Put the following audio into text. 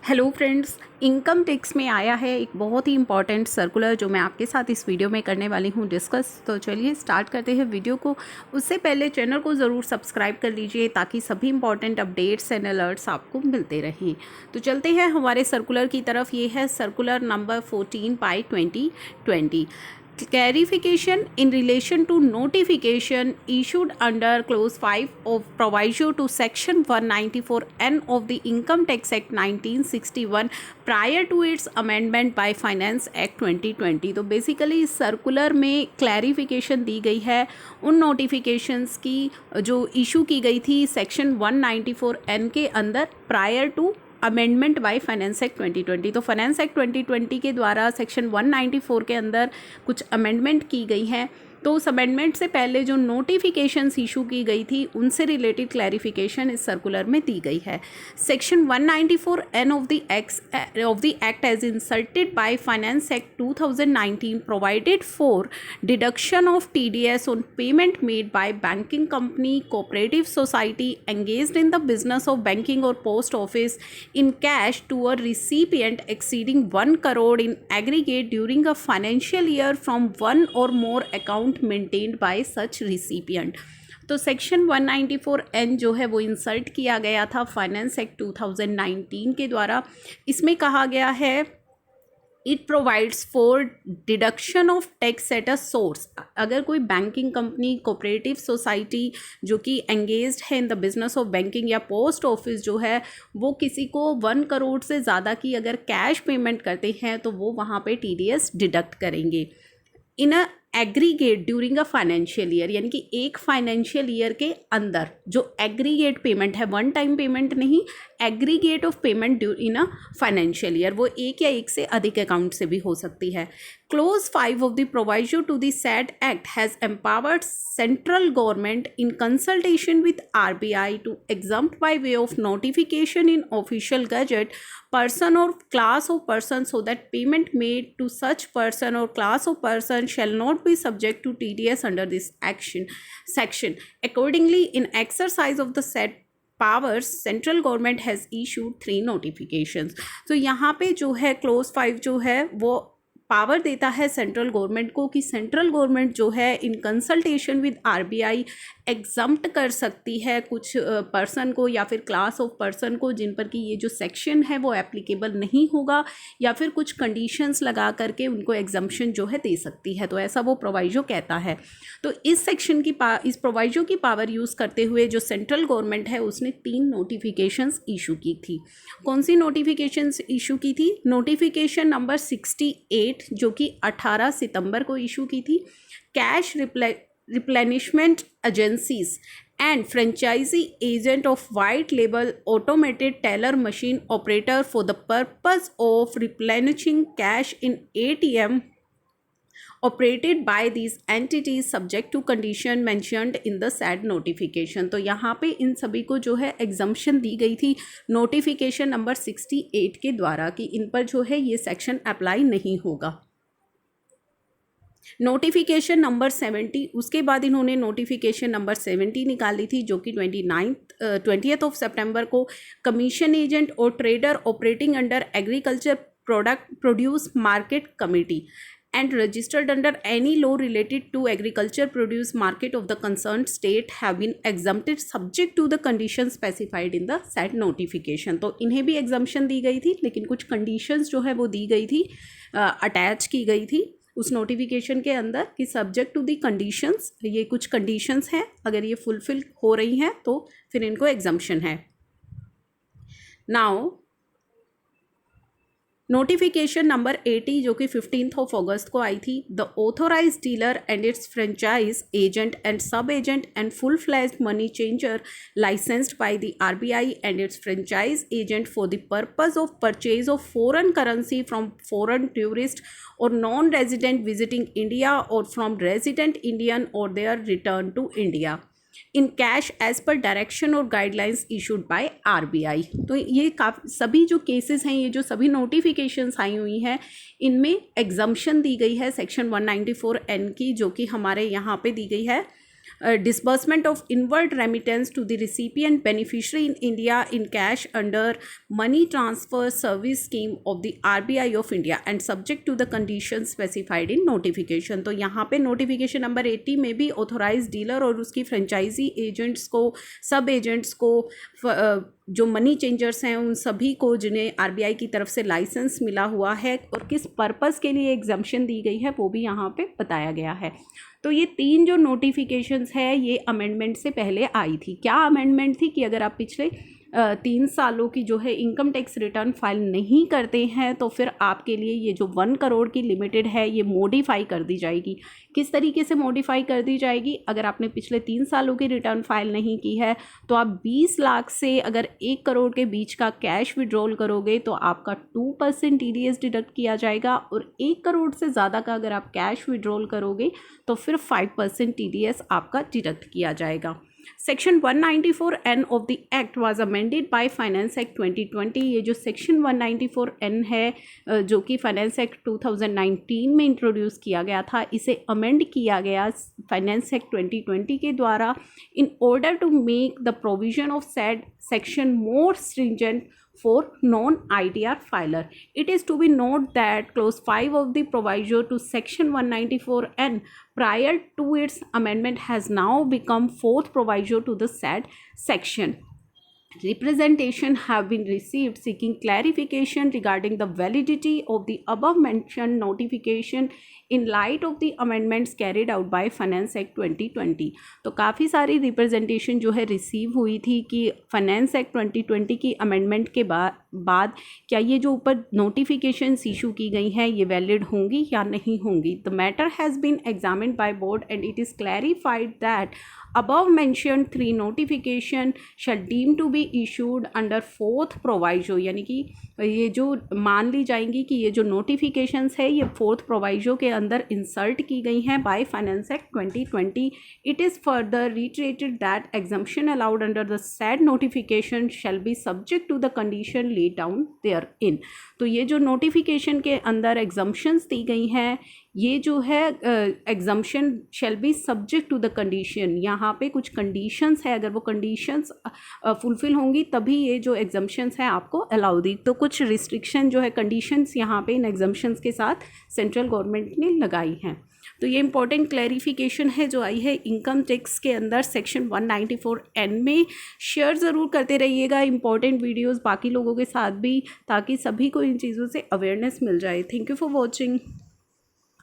Hello friends, income tax में आया है एक बहुत ही इंपॉर्टेंट सर्कुलर जो मैं आपके साथ इस वीडियो में करने वाली हूँ डिस्कस। तो चलिए स्टार्ट करते हैं वीडियो को। उससे पहले चैनल को ज़रूर सब्सक्राइब कर लीजिए ताकि सभी इंपॉर्टेंट अपडेट्स एंड अलर्ट्स आपको मिलते रहें। तो चलते हैं हमारे सर्कुलर की तरफ। ये है circular number 14/2020। Clarification in relation to notification issued under Clause 5 of Proviso to Section 194(n) of the Income Tax Act 1961 prior to its amendment by Finance Act 2020। तो बेसिकली इस सर्कुलर में क्लैरिफिकेशन दी गई है उन नोटिफिकेशंस की जो issue की गई थी सेक्शन 194(n) के अंदर prior to amendment by finance act 2020। तो फाइनेंस एक्ट 2020 के द्वारा सेक्शन 194 के अंदर कुछ अमेंडमेंट की गई हैं। तो उस अमेंडमेंट से पहले जो नोटिफिकेशंस इशू की गई थी उनसे रिलेटेड क्लैरिफिकेशन इस सर्कुलर में दी गई है। Section 194(n) of the act as inserted by finance act 2019 provided for deduction of TDS on payment made by banking company, cooperative society engaged in the business of banking और post office in cash to a recipient exceeding 1 crore in aggregate during a financial year from one or more account maintained by such recipient। तो section 194(n) जो है वो insert किया गया था finance act 2019 के द्वारा। इसमें कहा गया है it provides for deduction of tax at a source. अगर कोई बैंकिंग कंपनी, कोऑपरेटिव सोसाइटी जो कि एंगेज्ड है इन द बिजनेस ऑफ बैंकिंग या पोस्ट ऑफिस जो है वो किसी को 1 करोड़ से ज़्यादा की अगर कैश पेमेंट करते हैं तो वो वहाँ पे TDS डिडक्ट करेंगे in a aggregate during a financial year. यानी कि एक फाइनेंशियल ईयर के अंदर जो एग्रीगेट पेमेंट है, वन टाइम पेमेंट नहीं, aggregate of payment in a financial year, वो एक या एक से अधिक अकाउंट से भी हो सकती है। Clause 5 of the proviso to the said act has empowered central government in consultation with RBI to exempt by way of notification in official gazette person or class of person so that payment made to such person or class of person shall not be subject to TDS under this section। Accordingly, in exercise of the said powers, central government has issued 3 notifications। तो यहाँ पे जो है close 5 जो है वो power देता है सेंट्रल गवर्नमेंट को कि सेंट्रल गवर्नमेंट जो है in consultation with RBI exempt कर सकती है कुछ पर्सन को या फिर क्लास ऑफ पर्सन को जिन पर कि ये जो सेक्शन है वो एप्लीकेबल नहीं होगा, या फिर कुछ कंडीशंस लगा करके उनको एग्जम्पशन जो है दे सकती है। तो ऐसा वो प्रोवाइजो कहता है। तो इस सेक्शन की इस प्रोवाइजो की पावर यूज़ करते हुए जो सेंट्रल गवर्नमेंट है उसने 3 नोटिफिकेशंस इशू की थी। कौन सी नोटिफिकेशंस इशू की थी? नोटिफिकेशन नंबर 68 जो कि 18 सितंबर को इशू की थी। Cash replenishment agencies and franchisee agent of white label automated teller machine operator for the purpose of replenishing cash in ATM operated by these entities subject to condition mentioned in the said notification। तो यहाँ पे इन सभी को जो है exemption दी गई थी notification number 68 के द्वारा कि इन पर जो है ये सेक्शन अप्लाई नहीं होगा। नोटिफिकेशन नंबर 70, उसके बाद इन्होंने नोटिफिकेशन नंबर 70 निकाली थी जो कि 20th ऑफ सितंबर को कमीशन एजेंट और trader operating under agriculture product produce market committee and registered under any law related to agriculture produce market of the concerned state have been exempted subject to the conditions specified in the said notification। तो इन्हें भी exemption दी गई थी, लेकिन कुछ conditions जो है वो दी गई थी, अटैच की गई थी उस नोटिफिकेशन के अंदर कि सब्जेक्ट टू दी कंडीशंस, ये कुछ कंडीशंस हैं, अगर ये फुलफिल हो रही हैं तो फिर इनको एग्जम्पशन है। नाउ नोटिफिकेशन नंबर 80 जो कि 15 ऑफ अगस्त को आई थी। The authorised dealer and its franchise agent and sub agent and full fledged money changer licensed by the RBI and its franchise agent for the purpose of purchase of foreign currency from foreign tourist और non resident visiting India और from resident Indian और their return to India in cash as per direction और guidelines issued by RBI। तो ये सभी जो cases हैं, ये जो सभी नोटिफिकेशंस आई हुई हैं, इनमें एग्जम्पशन दी गई है सेक्शन 194(n) की, जो कि हमारे यहाँ पे दी गई है disbursement of inward remittance to the recipient beneficiary in India in cash under money transfer service scheme of the RBI of India and subject to the conditions specified in notification। तो यहाँ पे नोटिफिकेशन नंबर 80 में भी authorise dealer और उसकी franchise agents को, सब agents को, जो मनी चेंजर्स हैं उन सभी को जिन्हें आरबीआई की तरफ से लाइसेंस मिला हुआ है और किस पर्पस के लिए एग्जम्पशन दी गई है वो भी यहाँ पे बताया गया है। तो ये 3 जो नोटिफिकेशंस है ये अमेंडमेंट से पहले आई थी। क्या अमेंडमेंट थी कि अगर आप पिछले 3 सालों की जो है इनकम टैक्स रिटर्न फाइल नहीं करते हैं तो फिर आपके लिए ये जो 1 करोड़ की लिमिटेड है ये मॉडिफाई कर दी जाएगी। किस तरीके से मॉडिफाई कर दी जाएगी? अगर आपने पिछले 3 सालों की रिटर्न फाइल नहीं की है तो आप 20 लाख से अगर 1 करोड़ के बीच का कैश विड्रॉल करोगे तो आपका 2% TDS डिडक्ट किया जाएगा और 1 करोड़ से ज़्यादा का अगर आप कैश विड्रॉल करोगे तो फिर 5% TDS आपका डिडक्ट किया जाएगा। Section 194N of the act was amended bye finance act 2020। ये जो सेक्शन 194N है जो कि फाइनेंस एक्ट 2019 में इंट्रोड्यूस किया गया था, इसे अमेंड किया गया फाइनेंस एक्ट 2020 के द्वारा in order to make the provision of said section more stringent for non-ITR filer. It is to be noted that clause 5 of the proviso to section 194N prior to its amendment has now become 4th proviso to the said section. Representation have been received seeking clarification regarding the validity of the above mentioned notification in light of the amendments carried out by Finance Act 2020। तो काफ़ी सारी representation जो है receive हुई थी कि finance act 2020 की amendment के बाद क्या ये जो ऊपर नोटिफिकेशंस इशू की गई हैं ये वैलिड होंगी या नहीं होंगी। The matter has been examined by board and it is clarified that above mentioned 3 notification shall deem to be issued under 4th proviso, यानी कि ये जो मान ली जाएंगी कि ये जो नोटिफिकेशंस है ये 4th proviso के अंदर इंसर्ट की गई हैं bye finance act 2020। It is further reiterated that exemption allowed under the said notification shall be subject to the condition laid down therein। तो ये जो नोटिफिकेशन के अंदर एग्जम्पशंस दी गई हैं ये जो है exemption shall be subject to the condition. यहाँ पे कुछ कंडीशंस है, अगर वो कंडीशंस फुलफ़िल होंगी तभी ये जो एग्जम्पशंस हैं आपको अलाउ दी। तो कुछ रिस्ट्रिक्शन जो है कंडीशंस यहाँ पे इन एग्जम्पशंस के साथ सेंट्रल गवर्नमेंट ने लगाई हैं। तो ये इंपॉर्टेंट क्लैरिफिकेशन है जो आई है इनकम टैक्स के अंदर सेक्शन 194N में। शेयर ज़रूर करते रहिएगा इंपॉर्टेंट वीडियोस बाकी लोगों के साथ भी, ताकि सभी को इन चीज़ों से अवेयरनेस मिल जाए। Thank you for watching.